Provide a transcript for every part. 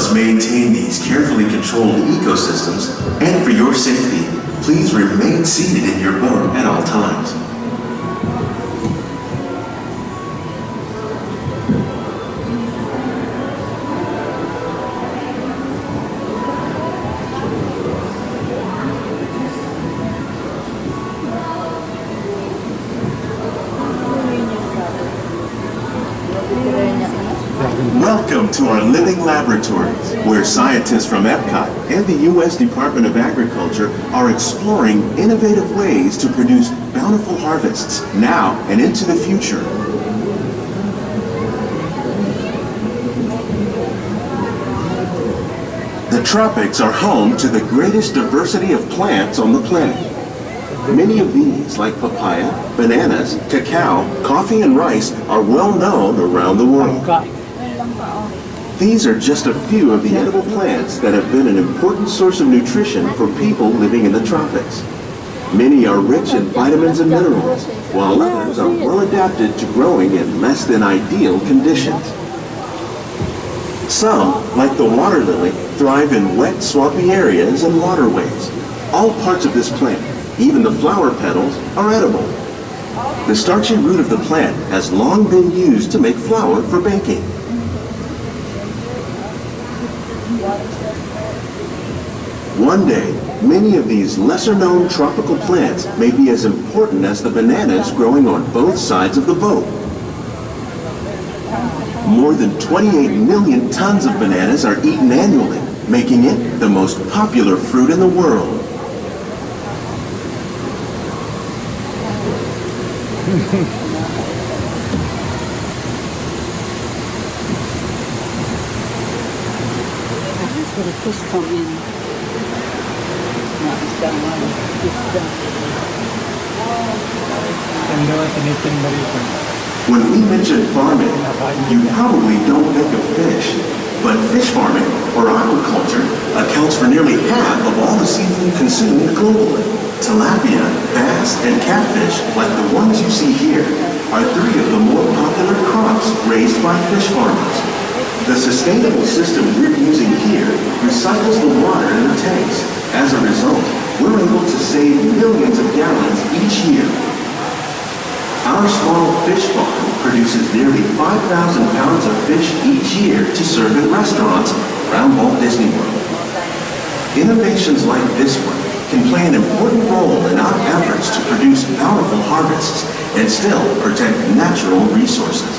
must maintain these carefully controlled ecosystems, and for your safety, please remain seated in your boat at all times. Welcome to our living laboratories, where scientists from Epcot and the U.S. Department of Agriculture are exploring innovative ways to produce bountiful harvests now and into the future. The tropics are home to the greatest diversity of plants on the planet. Many of these, like papaya, bananas, cacao, coffee, and rice, are well known around the world. These are just a few of the edible plants that have been an important source of nutrition for people living in the tropics. Many are rich in vitamins and minerals, while others are well adapted to growing in less than ideal conditions. Some, like the water lily, thrive in wet, swampy areas and waterways. All parts of this plant, even the flower petals, are edible. The starchy root of the plant has long been used to make flour for baking. One day, many of these lesser-known tropical plants may be as important as the bananas growing on both sides of the boat. More than 28 million tons of bananas are eaten annually, making it the most popular fruit in the world. That's where the fish come in. No, it's down one. It's down. When we mention farming, you probably don't think of fish. But fish farming, or aquaculture, accounts for nearly half of all the seafood consumed globally. Tilapia, bass, and catfish, like the ones you see here, are three of the more popular crops raised by fish farmers. The sustainable system we're using here recycles the water in the tanks. As a result, we're able to save millions of gallons each year. Our small fish farm produces nearly 5,000 pounds of fish each year to serve in restaurants around Walt Disney World. Innovations like this one can play an important role in our efforts to produce powerful harvests and still protect natural resources.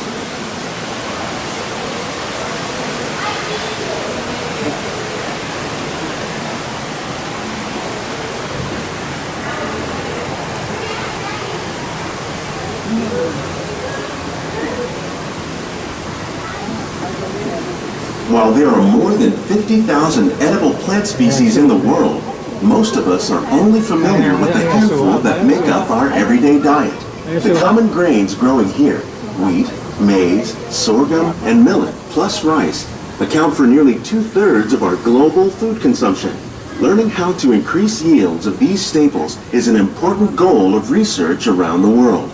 While there are more than 50,000 edible plant species in the world, most of us are only familiar with the handful that make up our everyday diet. The common grains growing here, wheat, maize, sorghum, and millet, plus rice, account for nearly 2/3 of our global food consumption. Learning how to increase yields of these staples is an important goal of research around the world.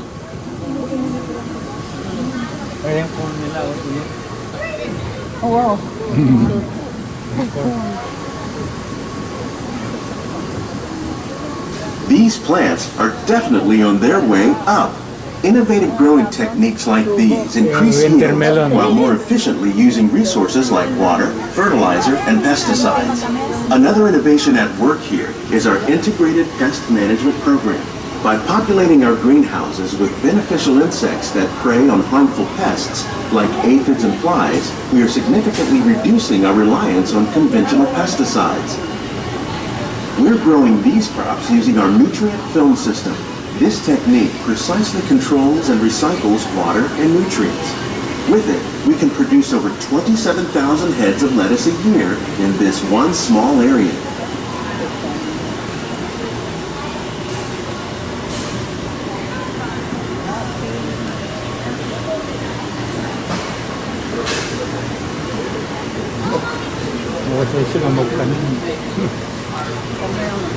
Oh, wow. These plants are definitely on their way up. Innovative growing techniques like these increase yields while more efficiently using resources like water, fertilizer, and pesticides. Another innovation at work here is our integrated pest management program. By populating our greenhouses with beneficial insects that prey on harmful pests, like aphids and flies, we are significantly reducing our reliance on conventional pesticides. We're growing these crops using our nutrient film system. This technique precisely controls and recycles water and nutrients. With it, we can produce over 27,000 heads of lettuce a year in this one small area.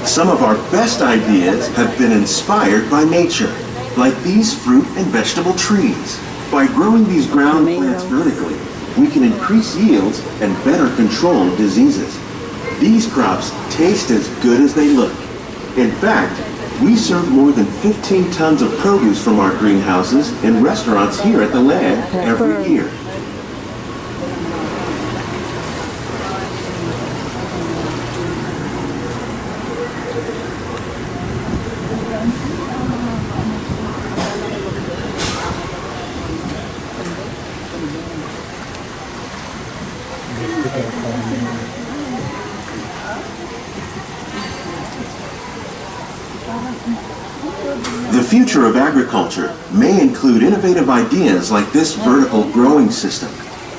Some of our best ideas have been inspired by nature, like these fruit and vegetable trees. By growing these ground plants vertically, we can increase yields and better control diseases. These crops taste as good as they look. In fact, we serve more than 15 tons of produce from our greenhouses in restaurants here at the land every year. The future of agriculture may include innovative ideas like this vertical growing system.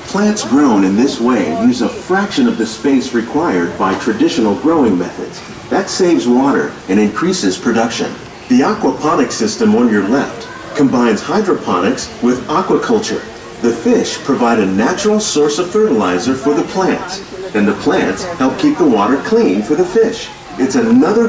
Plants grown in this way use a fraction of the space required by traditional growing methods. That saves water and increases production. The aquaponics system on your left combines hydroponics with aquaculture. The fish provide a natural source of fertilizer for the plants, and the plants help keep the water clean for the fish. It's another